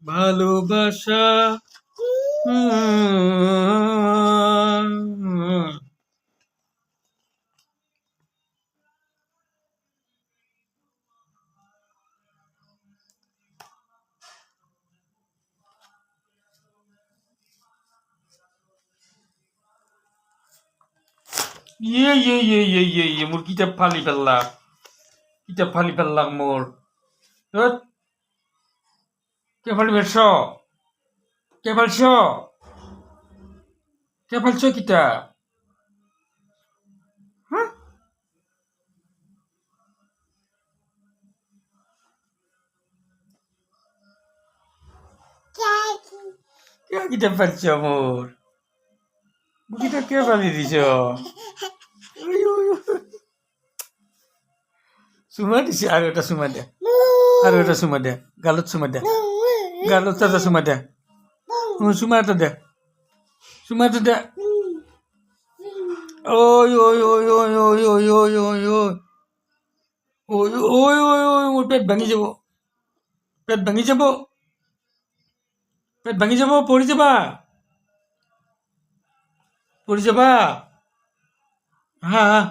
ভালোবাসা মোর কিতাব ফালি ফেললাম, কিতাব ফালি ফেললাম মোর। ধুৎ, কে ফালি ফেলছ? কে ফালছ? কে ফালছ কিতাব? হ্যাঁ, কে কিতাব ফালছ মোর? কিতাব কে ফালি দিছ? সুমা দিছে, আর এটা সুমা দে, আর এটা সুমা দে, গালত সুমা দে, গালত এটা সুমা দে, সুমা এটা দে, সুমা এটা দে। ওই ওই ওই ওই ওই ওই ওই ওই ওই ওই ওই ওই ওই মোর পেট ভাঙি যাব, পেট ভাঙি যাব, পেট ভাঙি যাব, পড়ি যাবা, পড়ি যাবা। হ্যাঁ।